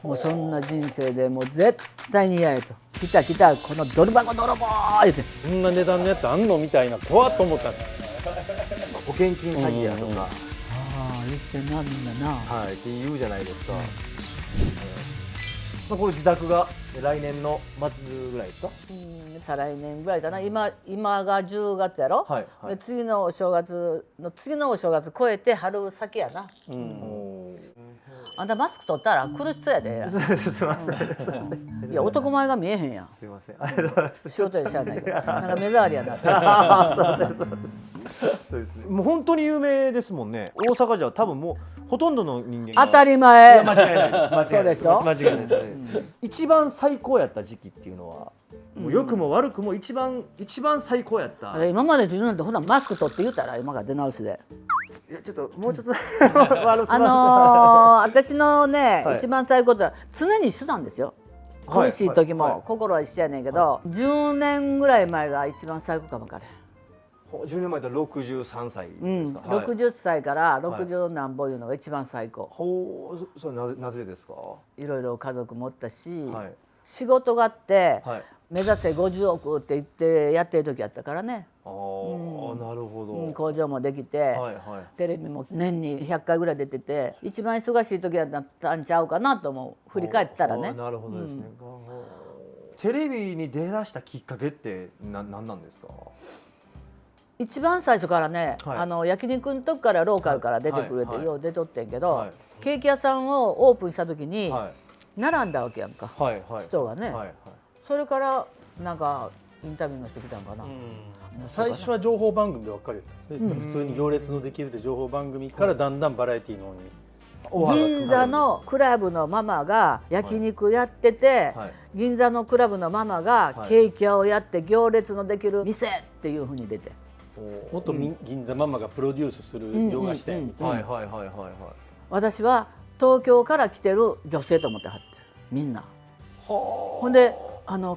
もうそんな人生でもう絶対に嫌やと。来た来たこのドル箱泥棒言って。こんな値段のやつあんのみたいな怖っと思ったんです。保険金詐欺やとか、ああ言ってんなみんなな。はいって言うじゃないですか。この自宅が来年の末ぐらいですか？再来年ぐらいかな。今が10月やろ、はいはい、で次のお正月超えて春先やな。あんたマスク取ったら苦しそうやで。すいません。いや男前が見えへんやん。すいません。ありがとうございます。仕事でしゃあないけどなんか目障りやな。そうですね。もう本当に有名ですもんね。大阪じゃ多分もうほとんどの人間が。当たり前。間違いないです。間違いないです。そうでしょ。間違いないです。一番最高やった時期っていうのは、もう良くも悪くも一番最高やった。今までと言うなんてほなマスク取って言うたら今が出直しで。いやちょっともうちょっと私のね、はい、一番最高って常に一緒なんですよ。苦しい時も、はいはい、心は一緒やねんけど、はい、10年ぐらい前が一番最高かもかれん。10年前だと63歳ですか、はい、60歳から60何本いうのが一番最高。ほう、それなぜですか？いろいろ家族もおったし、はい、仕事があって、はい、目指せ50億って言ってやってる時やったからね。なるほど。工場もできて、はいはい、テレビも年に100回ぐらい出てて一番忙しい時だったんちゃうかなと思う。振り返ったらね。なるほどですね、テレビに出だしたきっかけって何なんですか？一番最初からね、はい、焼肉のとこからローカルから出てくれて、はい、よう出とってんけど、はい、ケーキ屋さんをオープンした時に、はい、並んだわけやんか、はいはい、人がね、はいはい、それからなんかインタビューの人来たんかな。最初は情報番組ばっかりやった、普通に行列のできるで情報番組からだんだんバラエティーの方に。銀座のクラブのママが焼肉やってて、はい、銀座のクラブのママがケーキ屋をやって行列のできる店っていうふうに出て、もっと銀座ママがプロデュースする洋菓子店みたいな。私は東京から来てる女性と思ってはってみんな。ほんで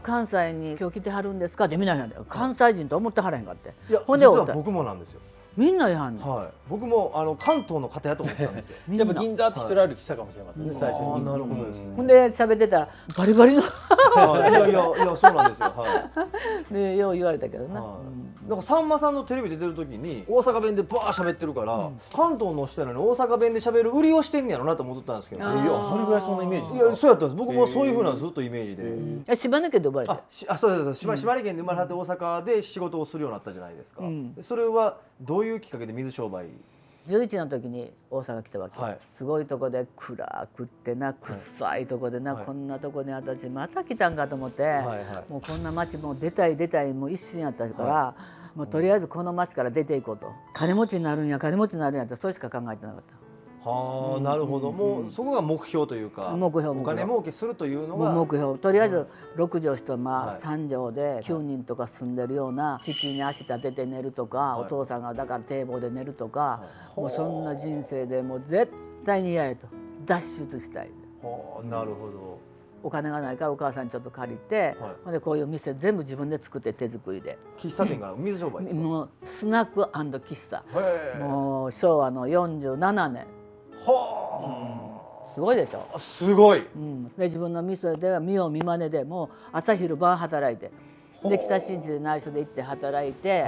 関西に今日来てはるんですかってみんななんだよ。関西人と思ってはらへんかって。いや、ほんで実は僕もなんですよ。みんなやんねん。はい、僕も関東の方やと思ってたんですよ。やっぱ銀座って一人歩きしたかもしれませんね、最初に。なるほどですね。ほんで喋ってたらバリバリのいやそうなんですよ。でよう言われたけどな。なんかさんまさんのテレビ出てる時に大阪弁でバー喋ってるから、関東の人なのに大阪弁で喋る売りをしてんねやろなと思ってたんですけど。いやそれぐらいそんなイメージ。いやそうやったんです。僕もそういう風なずっとイメージで。島根県で生まれて。そうです。島根県で生まれて大阪で仕事をするようになったじゃないですか。それはどういうきっかけで水商売？11の時に大阪来たわけ、はい、すごいとこで暗くってな臭いとこでな、はい、こんなとこに私また来たんかと思って、はいはい、もうこんな町も出たいもう一瞬やったから、はい、もうとりあえずこの町から出ていこうと、金持ちになるんやってそれしか考えてなかった。はあ、なるほど。もうそこが目標というか、お金儲けするというのが目標。とりあえず6畳一間3畳で9人とか住んでるような、敷地に足立てて寝るとか、お父さんがだから堤防で寝るとか、もうそんな人生でもう絶対に嫌やと、脱出したい。なるほど。お金がないからお母さんにちょっと借りて、でこういう店全部自分で作って手作りで。喫茶店が水商売ですか？もうスナック&喫茶。もう昭和の47年。すごいでしょ。すごい。で自分の店では見よう見まねでもう朝昼晩働いて、で北新地で内緒で行って働いて、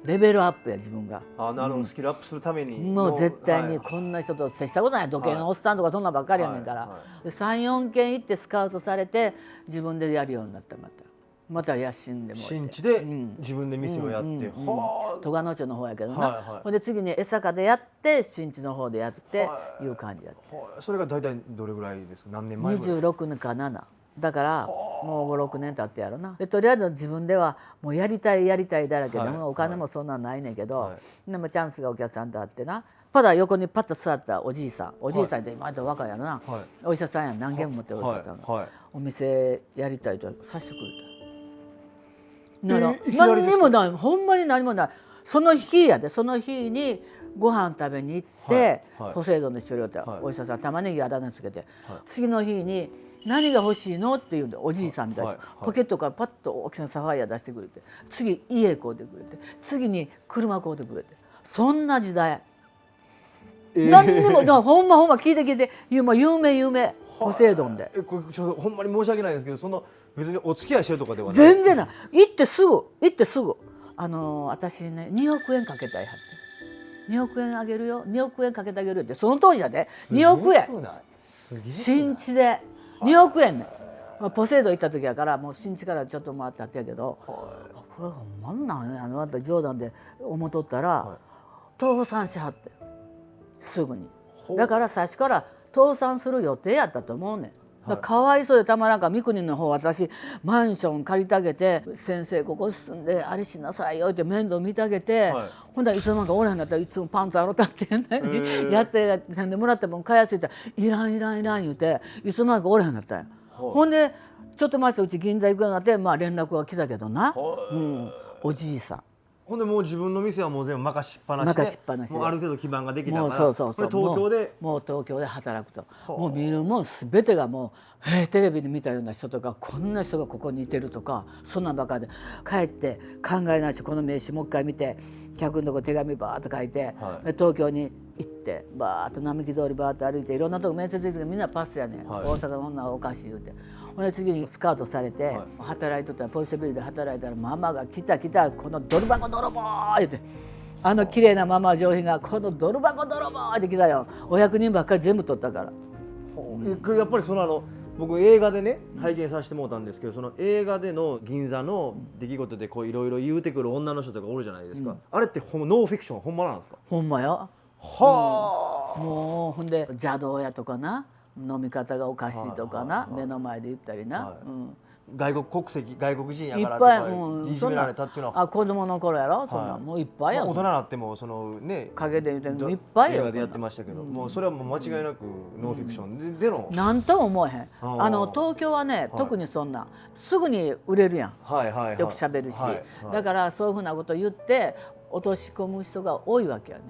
レベルアップや自分が。なるほど。スキルアップするためにもう絶対にこんな人と接したことない。時計のおっさんとかそんなばっかりやねんから。3、4軒行ってスカウトされて自分でやるようになった。また野心でも新地で自分で店をやって、戸賀野町の方やけどな。ほんで次に江坂でやって新地の方でやっていう感じやって。それが大体どれぐらいですか？何年前ぐらい？26年か7だからもう5、6年経ってやろな。でとりあえず自分ではもうやりたいだらけで、お金もそんなんないねんけど、でもチャンスがお客さんとあってな、パダ横にパッと座ったおじいさんって今若いやろな、お医者さんやん、何軒も持ってるお医者さんが、お店やりたいとさせてくれた。なら何にもない、ほんまに何もない。その日にご飯食べに行って、ポセイドンの一緒におったお医者さん玉ねぎあだ名つけて、次の日に何が欲しいのって言うんで、おじいさんみたいなポケットからパッと大きなサファイア出してくれて、次家買うてくれて、次に車買うてくれて、そんな時代。何にもほんま聞いて有名。ポセイドンで。これちょっとほんまに申し訳ないんですけど、その別にお付き合いしてるとかではない。全然ない。行ってすぐ私ね2億円かけたいはって2億円あげるよ2億円かけてあげるよってその当時だで2億円新地で2億円ね、ポセイドン行った時やからもう新地からちょっと回ってあったやけど、これほんまなんやって冗談で思っとったら、倒産しはってすぐに。だから最初から倒産する予定やったと思うねん。かわいそうでたまらんから三国の方私マンション借りてあげて先生ここ住んであれしなさいよって面倒見てあげて、ほんだらいつの間にかおらへんなったらいつもパンツ洗ったってやってせんでもらった分買いやすいっていらんいらんいらん言うていつの間にかおらへんなったんや。ほんでちょっと待ってうち銀座行くようになって連絡が来たけどな、おじいさん。ほんでもう自分の店はもう全部任しっぱなしで、もうある程度基盤ができたから、そうこれ東京でもう東京で働くと、もう見るもん全てがもうテレビで見たような人とかこんな人がここにいてるとかそんなばかで帰って考えないしこの名刺もう一回見て客のとこ手紙バーッと書いて、東京に行ってバーッと並木通りバーッと歩いていろんなとこ面接行ってみんなパスやねん、大阪の女はおかしい言うて。ほんで次にスカウトされて、働いとったらポリスビルで働いたらママが来たこのドル箱泥棒言うて綺麗なママ上品がこのドル箱泥棒って来たよ。お役人ばっかり全部取ったから。やっぱり僕映画でね拝見させてもらったんですけど、その映画での銀座の出来事でこういろいろ言うてくる女の人とかおるじゃないですか、あれってノーフィクションほんまなんですか？ほんまよ。はあ、もうほんで邪道やとかな飲み方がおかしいとかな目の前で言ったりな、外国国籍外国人やいっからとぱい、かいじめられたっていうのは子供の頃やろ、そんなもういっぱいや。大人になってもそのね陰で言うてるのいっぱいや。映画でやってましたけど、もうそれはもう間違いなくノーフィクションでのなんとも思えへん。東京はね特にそんなすぐに売れるやん、よくしゃべるし、だからそういうふうなこと言って落とし込む人が多いわけやね。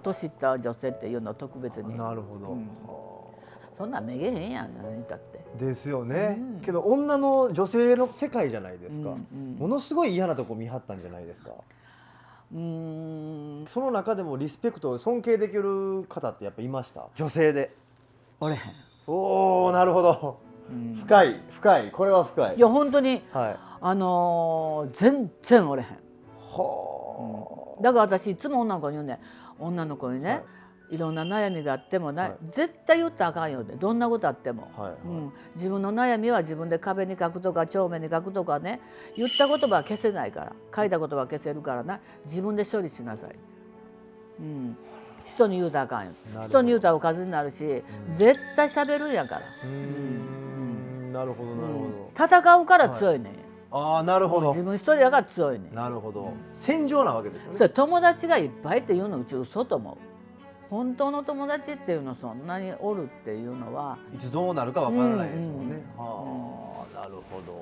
年いった女性っていうのを特別に。なるほど、そんなんめげへんやん何だって。ですよね、けど女性の世界じゃないですか、ものすごい嫌なとこ見張ったんじゃないですか。その中でもリスペクト尊敬できる方ってやっぱいました？女性で。おれへん。おお、なるほど、深いこれは深い。いや本当に、全然おれへん。だから私いつも女の子に言うね、女の子にね、いろんな悩みがあっても絶対言ったらあかんよって、どんなことあっても、自分の悩みは自分で壁に書くとか帳面に書くとかね、言った言葉は消せないから、書いた言葉は消せるからな、自分で処理しなさい、人に言うたらあかんよ。人に言うたらおかずになるし、絶対喋るんやから。なるほどなるほど。戦うから強いねん。ああ、なるほど。自分一人やから強いねん。なるほど。戦場なわけですよね。それ友達がいっぱいっていうのうち嘘と思う。本当の友達っていうのそんなにおるっていうのはいつどうなるかわからないですもんね。はあ、なるほど。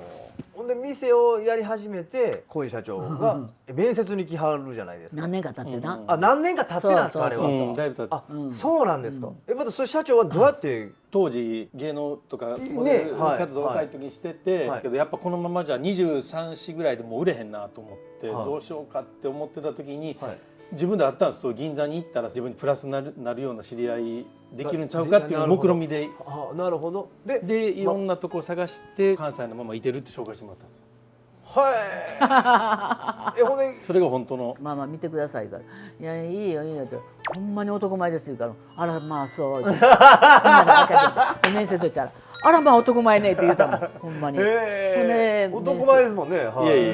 ほんで店をやり始めて小井社長が面接に来はるじゃないですか。何年か経ってな。何年か経ってなんですかあれは。だいぶ経って。そうなんですか。またそれ社長はどうやって当時芸能とかモデル活動若い時にしてて、けどやっぱこのままじゃ23歳ぐらいでもう売れへんなと思ってどうしようかって思ってた時に。自分であったんですと、銀座に行ったら自分にプラスになるような知り合いできるんちゃうかっていう目論見で、なるほど。でいろんなとこを探して関西のままいてるって紹介してもらったんです。はい。ほんでそれが本当の。まあ見てくださいから、いやいいよいいよって、ほんまに男前です言うから、あらまあそう。面接と言ったら。あらまあ男前ねって言ったもん、ほんまに。男前ですもんね。い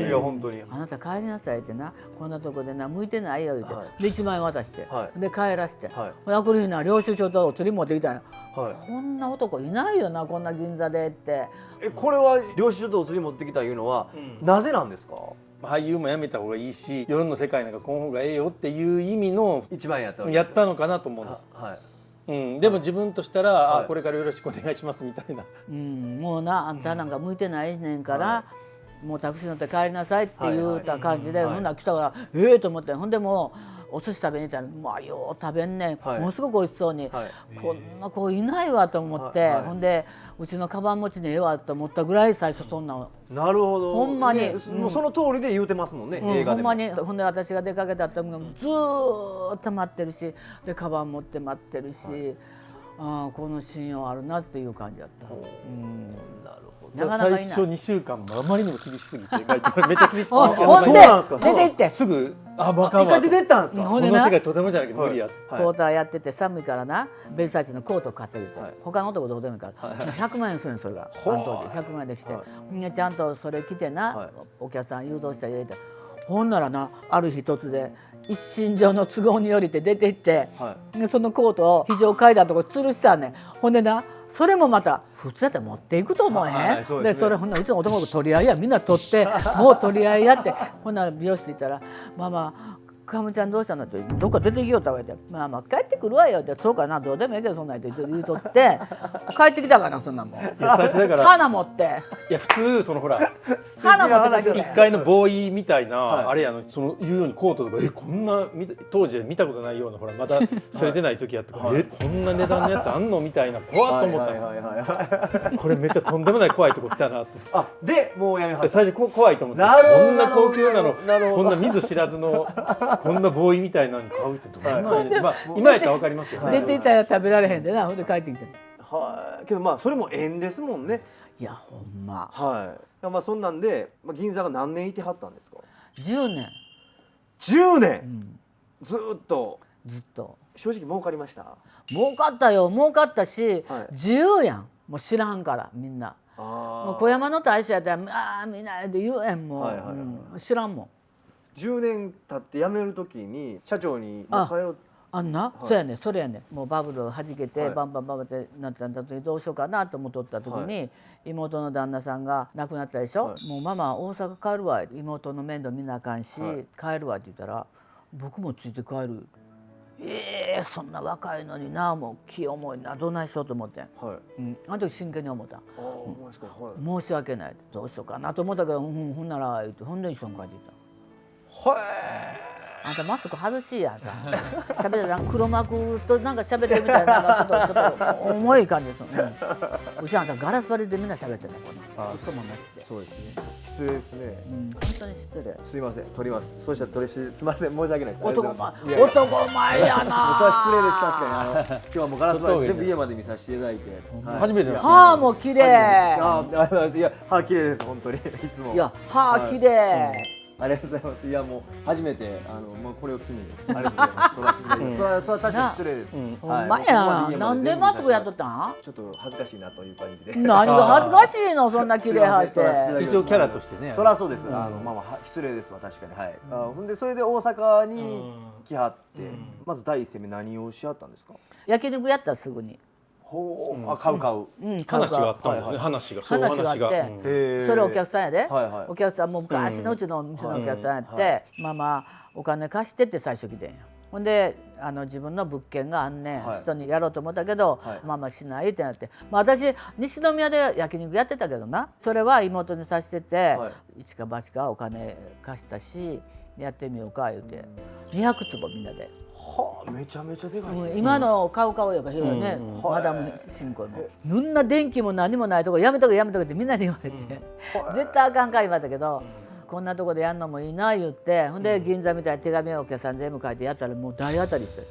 や本当に。あなた帰りなさいってな、こんなとこでな向いてないよ言って、で1万円渡して、で帰らして、あくる日な領収書と釣り持ってきたよ。こんな男いないよなこんな銀座でって。これは領収書とお釣り持ってきたいうのはなぜなんですか？俳優もやめた方がいいし、世の世界なんかこの方がええよっていう意味の1万円やったのかなと思うんです。でも自分としたら、これからよろしくお願いしますみたいな。もうな、あんたなんか向いてないねんから、もうタクシー乗って帰りなさいって言った感じで、ほんなら来たからと思って、ほんでもうお寿司食べに行ったら、まあよう食べんねん、ものすごく美味しそうに、こんな子いないわと思って、ほんでうちのカバン持ちにええわと思ったぐらい最初そんな。なるほど。ほんまにもうその通りで言うてますもんね、映画でも。ほんまに。ほんで私が出かけたってずーっと待ってるし、でカバン持って待ってるし、あこの信用あるなっていう感じだった。なるほど。じゃあなかなかいない最初2週間もあまりにも厳しすぎてめっちゃ厳しくてほんでそうなんですか出て行ってすぐあもうあかん一わ回出てったんですか。こほんでなの世界とてもじゃないけど無理やって、はいポーターやってて寒いからなベルサーチのコート買ってきて、はい他の男どうでもいいから、100万円するんそれがあの当時100万円できて、ちゃんとそれ着てな、はいお客さん誘導したり入れてほんならなある日突然一身上の都合によりて出て行って、でそのコートを非常階段のとこ吊るしたんねん。ほんでなそれもまた普通やったら持っていくと思えへん、そうですねでそれほんならいつも男の子取り合いやみんな取ってもう取り合いやってほんなら美容室行ったら「ママかむちゃんどうしたの?」って「どっか出てきよったわ」って「まあ帰ってくるわよ」って「そうかなどうでもいいけどそんなん」って言うとって帰ってきたかなそんなんもん。いや最初だから花持っていや普通そのほら花持って帰ってき1階のボーイみたいな、あれやのその言うようにコートとかこんな当時は見たことないようなほらまだそれでない時やったから、こんな値段のやつあんのみたいな怖っと思ったんですよ。これめっちゃとんでもない怖いとこ来たなって。あでもうやめはった。最初怖いと思ってなるほどこんな高級なのなるほどこんな見ず知らずのこんなボーイみたいなのに買うってどんなんやねん、まあ今やったら分かりますよね。出ていったら食べられへんでなほんで帰ってきてはいけどまあそれも縁ですもんね。いやほんまはいまあそんなんで、まあ、銀座が何年いてはったんですか。10年、 10年、ずーっとずっと正直儲かりました。儲かったよ儲かったし、はい自由やんもう知らんからみんなもう小山の大将やったら「ああみんな」って言えんもん、はいはいはい知らんもん10年経って辞める時に社長にあ帰ろうあんな、そうやねそれやねもうバブルをはじけて、はいバンバンバンバンってなった時にどうしようかなと思っとった時に、妹の旦那さんが亡くなったでしょ、もうママ大阪帰るわ妹の面倒見なあかんし、帰るわって言ったら僕もついて帰る。そんな若いのになもう気重いなどないしようと思って、あの時真剣に思った、申し訳ないどうしようかなと思ったけど、ほんなら言ってほんで一緒に帰っていった。あんたマスク外しやさ喋ってた黒幕となんか喋ってるみたいななんかちょっと重い感じです、うちあんたガラス張りでみんな喋ってたこの嘘もなしで。そうですね失礼ですね、本当に失礼。すいません取ります。そうしたら取りすいません申し訳ないです。男前いやいや男前やなそれは失礼です確かに今日はもうガラス張り全部家まで見させていただいて、初めてです。歯も綺麗。いや歯綺麗です本当にいつも。いや歯綺麗。ありがとうございます。いやもう初めてもうこれを機にありがとうございます。取らせていただきます。それは確かに失礼です。ほんまや。なんでマスクやっとったん？ちょっと恥ずかしいなという感じで。何が恥ずかしいのそんな綺麗歯って。一応キャラとしてね。そりゃそうです。まあ失礼ですわ確かにはい。ほんでそれで大阪に来はってまず第一戦目何をしはったんですか？焼肉やったらすぐに。買う。話があったんですね。話があってそれお客さんやで。お客さんも昔のうちのお店のお客さんやってママお金貸してって最初来てんや。ほんで自分の物件があんねん人にやろうと思ったけどママしないってなって、私西宮で焼肉やってたけどなそれは妹にさせてて一か八かお金貸したしやってみようか言うて200坪みんなで。めちゃめちゃでかいですね。今の買うよが広いね、マダム新婚のそんな電気も何もないとこやめとけってみんなに言われて、絶対あかんか言われたけど、こんなとこでやるのもいいな言って、ほんで銀座みたいに手紙をお客さん全部書いてやったらもう大当たりして、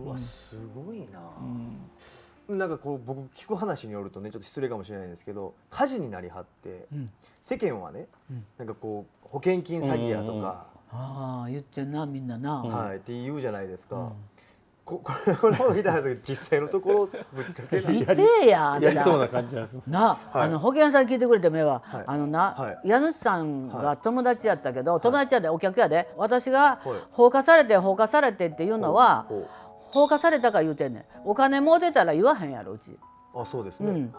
うわすごいな。なんかこう僕聞く話によるとねちょっと失礼かもしれないんですけど火事になりはって、世間はね、なんかこう保険金詐欺やとか。言ってんなみんなな、って言うじゃないですか。これほど聞いたんですけど実際のところぶっちゃけ見てややりそうな感じなんですよ。な保険屋さん聞いてくれてもええわ。家主さんが友達やったけど友達やでお客やで私が放火されてっていうのは放火されたか言うてんねん。お金もう出たら言わへんやろうち。そうですね。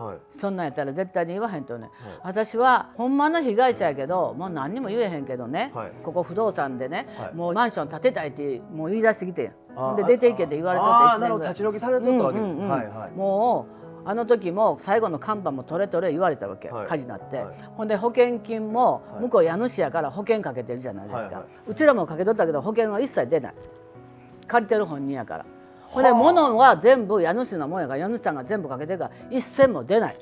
そんなんやったら絶対に言わへんとね。私はほんまの被害者やけどもう何にも言えへんけどね、ここ不動産でね、もうマンション建てたいってもう言い出してきてんで出ていけって言われとって1年ぐらい。立ち退きされとったわけです。もうあの時も最後の看板も取れ言われたわけ、火事になって、ほんで保険金も向こう家主やから保険かけてるじゃないですか、うちらもかけとったけど保険は一切出ない、借りてる本人やから。ほんで物は全部家主のもんやから家主さんが全部かけてるから一銭も出ない。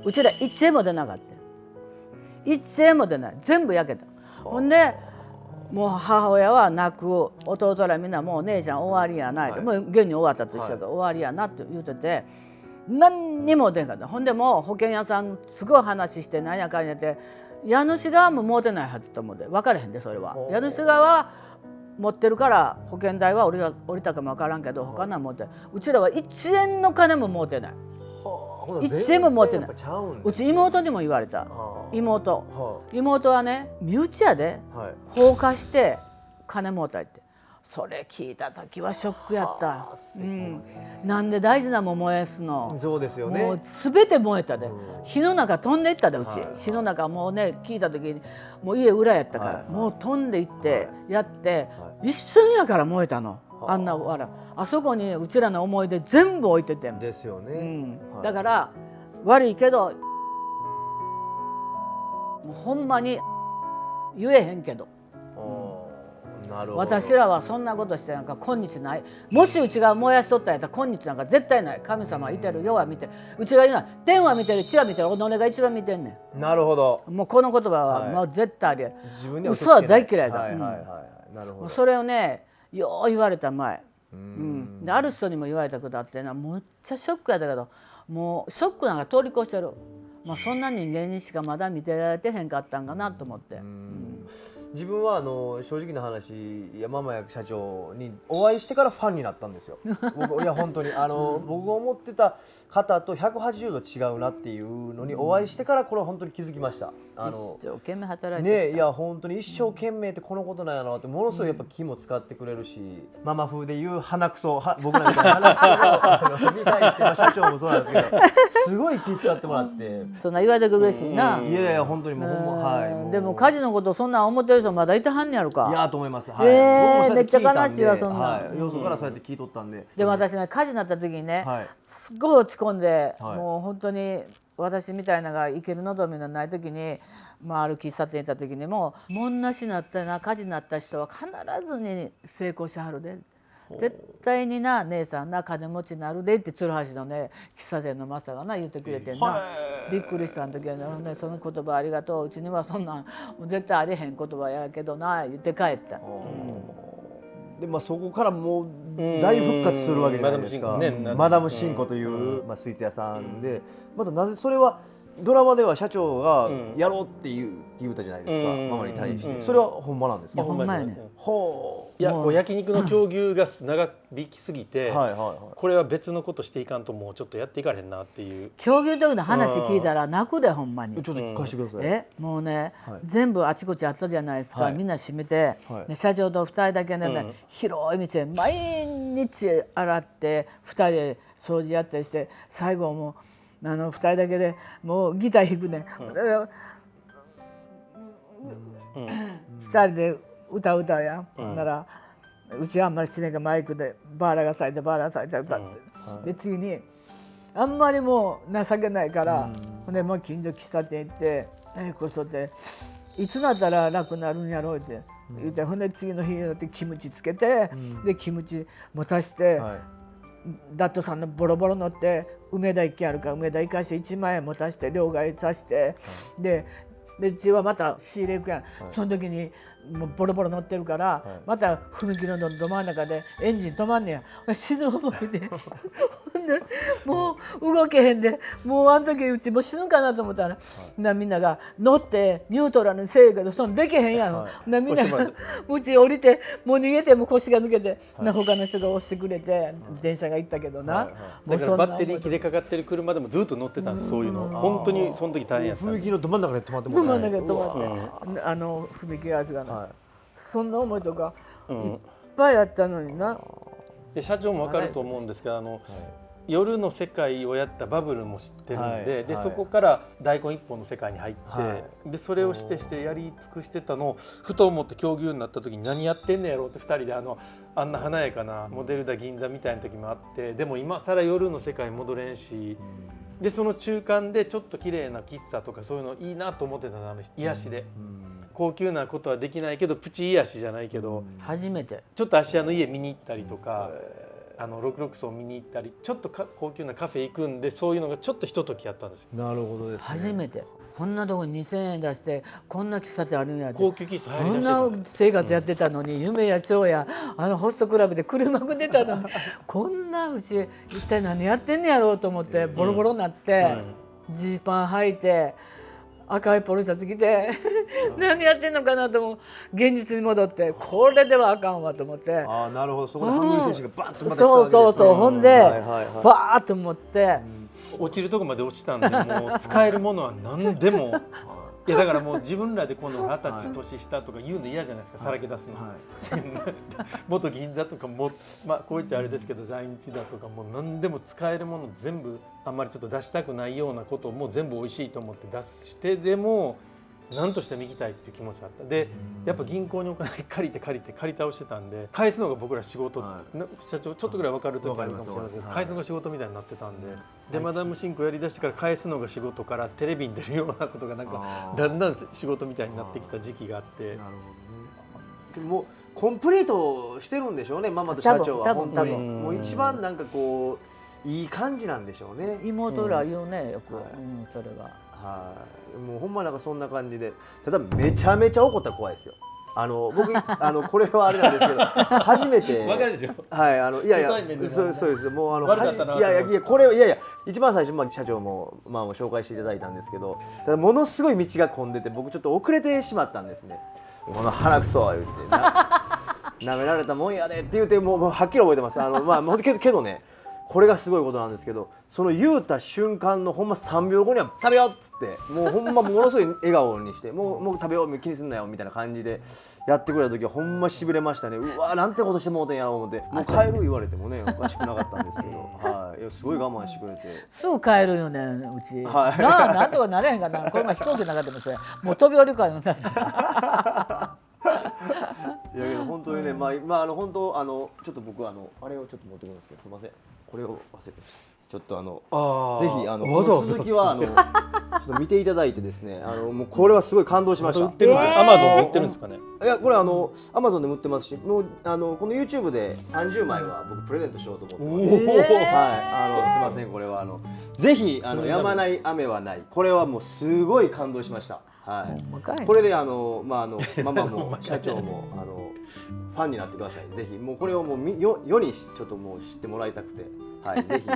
うちら1円も出なかった。1円も出ない全部焼けた。ほんで保険金も向こう家主やから保険かけてるじゃないですか、うちらもかけとったけど保険は一切出ない、借りてる本人やから。ほんで物は全部家主のもんやから家主さんが全部かけてるから一銭も出ない。うちら1円も出ない全部焼けた。ほんでもう母親は泣く、弟らみんなもうお姉ちゃん終わりやなって、もう現に終わったと一緒だから終わりやなって言うてて、何にも出んかった。ほんでもう保険屋さんすごい話してなんやかんやって家主側も持てないはずと思うで、分からへんでそれは。家主側は持ってるから保険代は降りたかも分からんけど他のは持ってない。うちらは1円の金も持てない。1円も持ってない。うち妹にも言われた。妹はね身内やで放火して金もうたいって。それ聞いた時はショックやった。なんで大事なもん燃やすの。そうですよね。もう全て燃えたで、火の中飛んでいったでうち、火の中もうね聞いた時にもう家裏やったから、もう飛んでいってやって、一瞬やから燃えたの。あんなあそこにうちらの思い出全部置いててんですよね。だから悪いけどもうほんまに言えへんけど。私らはそんなことしてなんか今日ない。もしうちが燃やしとったんやったら今日なんか絶対ない。神様いてる、世は見てる。うちが言うのは天は見てる、地は見てる、己が一番見てんねん。なるほど。もうこの言葉はもう絶対ありえる。嘘は大嫌いだ。それをねよう言われた前。である人にも言われたことあってな、むっちゃショックやったけど、もうショックなんか通り越してる。そんな人間にしかまだ見てられてへんかったんかなと思って。自分は正直な話、山間社長にお会いしてからファンになったんですよ。いや本当に僕が思ってた方と180度違うなっていうのにお会いしてからこれは本当に気づきました。一生懸命働いてね、いや本当に一生懸命ってこのことなんやなって、ものすごいやっぱ気も使ってくれるし、ママ風で言う鼻くそ、僕らみたいな鼻くそに対して社長もそうなんですけど、すごい気使ってもらって。そんな言われてくれ嬉しいな。いやいや本当にもうほんま、はい。でも家事のことそんな思ってる人まだいてはんねやろか。いやと思います。はい。めっちゃ悲しいわそんな。よそからそうやって聞いとったんで。でも私ね火事になった時にね、すごい落ち込んで、もう本当に私みたいなのが行けるのどみのない時に、ある喫茶店行った時にも門なしになったな、火事になった人は必ずに成功しはるで。絶対にな姉さんな金持ちになるでって鶴橋のね喫茶店のマスターがな言ってくれてんな。びっくりしたんだけどね、その言葉ありがとう、うちにはそんなん絶対ありへん言葉やけどな言って帰った。でそこからもう大復活するわけじゃないですか。マダムシンコというスイーツ屋さんで、またなぜそれはドラマでは社長がやろうって言ったじゃないですか、ママに対して。それはほんまなんですか？ほんまやね。いや焼肉の狂牛が長引きすぎて、これは別のことしていかんともうちょっとやっていかれへんなっていう。狂牛時の話聞いたら泣くでほんまに。ちょっと聞かせてください。もうね全部あちこちあったじゃないですか。みんな閉めて社長と2人だけね広い道で毎日洗って2人で掃除やったりして、最後もう2人だけでもうギター弾くね。2人で歌うやん。ならうちはあんまりしないがマイクでバーラが咲いてバーラが咲いて歌って、で次にあんまりもう情けないから、でもう近所喫茶店行って「こそっていつなったら楽になるんやろう」って言って、ほんで次の日になってキムチつけて、でキムチ持たして、ダットさんのボロボロ乗って梅田行きあるから梅田行かして1万円持たして両替さして、でうちはまた仕入れ行くやん。その時にもうボロボロ乗ってるから、また踏切のど真ん中でエンジン止まんねや。死ぬ思いでもう動けへんで、もうあの時うちもう死ぬかなと思ったら、みんなが乗ってニュートラルにせえけどそんでけへんやろ。みんながうち降りてもう逃げても腰が抜けて、他の人が押してくれて電車が行ったけどな。だからバッテリー切れかかってる車でもずっと乗ってたんです。そういうの本当にその時大変やった。踏切のど真ん中で止まってもど真ん中で止まって、踏切やつがな、そんな思いとかいっぱいあったのにな。で社長も分かると思うんですけど、夜の世界をやったバブルも知ってるんで、でそこから大根一本の世界に入って、でそれをしてやり尽くしてたのをふと思って狂牛になった時に何やってんねやろうって2人であんな華やかなモデルだ銀座みたいな時もあって、でも今更夜の世界に戻れんし、でその中間でちょっと綺麗な喫茶とかそういうのいいなと思ってたの、癒しで。高級なことはできないけどプチ癒しじゃないけど、初めてちょっと芦屋の家見に行ったりとか、66層見に行ったりちょっと高級なカフェ行くんでそういうのがちょっとひとときやったんですよ。なるほどですね。初めてこんなとこに2000円出してこんな喫茶店あるんやって高級喫茶入こんりだしてたな生活やってたのに、夢や蝶やホストクラブで車く出たのにこんなうち一体何やってんねやろうと思ってボロボロになってジーパン履いて赤いポロシャツ着て何やってんのかなと思う現実に戻ってこれではあかんわと思って。ああなるほど、そこでハングリー選手がバッとまた来たそうわけですね。そうそう、ほんではいはいはいバーッと思って。落ちるとこまで落ちたんでもう使えるものは何でもいやだからもう自分らで今度20歳年下とか言うの嫌じゃないですか、さらけ出すの、元銀座とかもまあこう言っちゃあれですけど在日だとかもう何でも使えるもの全部あんまりちょっと出したくないようなことをもう全部美味しいと思って出してでも何としても行きたいっていう気持ちがあったでやっぱ銀行にお金借り倒してたんで返すのが僕ら仕事、社長ちょっとぐらい分かる時あるかもしれませんけど返すのが仕事みたいになってたんで、でマダムシンクやりだしてから返すのが仕事からテレビに出るようなことがなんかだんだん仕事みたいになってきた時期があって。なるほどね。でもコンプリートしてるんでしょうね、ママと社長は本当にもう一番なんかこういい感じなんでしょうね。妹ら言うねよく、それが。はい、もうほんまなんかそんな感じで、ただめちゃめちゃ怒ったら怖いですよ。僕これはあれなんですけど初めてわかるでしょ。はいいやいやそうですもういやこれいや一番最初社長もまあ紹介していただいたんですけど、ただものすごい道が混んでて僕ちょっと遅れてしまったんですね。この鼻くそは言ってなめられたもんやでって言ってもうはっきり覚えてます。まあけどね。これがすごいことなんですけど、その言うた瞬間のほんま3秒後には食べようっつってもうほんまものすごい笑顔にしてもう食べよう気にすんなよみたいな感じでやってくれた時はほんましびれましたね。うわなんてことしてもうてんやろう思ってもう帰る言われてもねおかしくなかったんですけど、はい、いやすごい我慢してくれてすぐ帰るよねうち、はい、なんとかなれへんかなこの前飛行機の中でもそれもう飛び降りるからよいやけど本当にね、まあ本当ちょっと僕あれをちょっと持ってくるんですけどすみませんこれを忘れてました。ちょっとぜひこの続きはちょっと見ていただいてですねもうこれはすごい感動しました。売ってるんですか？アマゾンで売ってるんですかね？いやこれAmazon でも売ってますしもうこの YouTube で30枚は僕プレゼントしようと思ってます。はいすみませんこれはぜひやまない雨はないこれはもうすごい感動しました。はい、これでママも社長もファンになってください。ぜひもうこれをもう世にちょっともう知ってもらいたくて、はい、ぜひ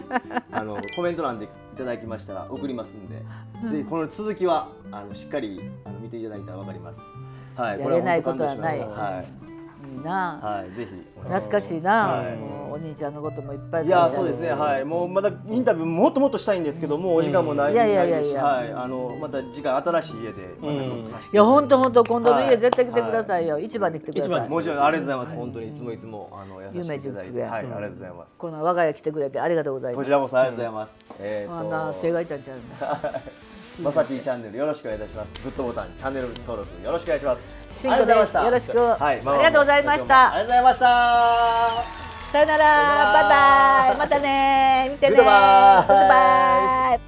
コメント欄でいただきましたら送りますんで、ぜひこの続きはしっかり見ていただいたらわかります。はい、これは本当感動しました。はい。いいな、はい、ぜひ懐かしいな、もうお兄ちゃんのこともいっぱい。いやそうですね、はい、もうまだインタビューもっとしたいんですけどもうお時間もないですし、はい、また次回新しい家でまたさせて。いや本当今度の家絶対来てくださいよ。一番に来てください。もちろんありがとうございます。本当にいつも夢実現。はい、ありがとうございます。この我が家来てくれてありがとうございます。こちらこそありがとうございます。手が痛いんちゃうの。まさぴーチャンネルよろしくお願いいたします。グッドボタンチャンネル登録よろしくお願いします。シンクです。よろしく。はい、ありがとうございました。ありがとうございました。さよなら。バイバイ。またね。見てね。グッドバイ。グッドバイ。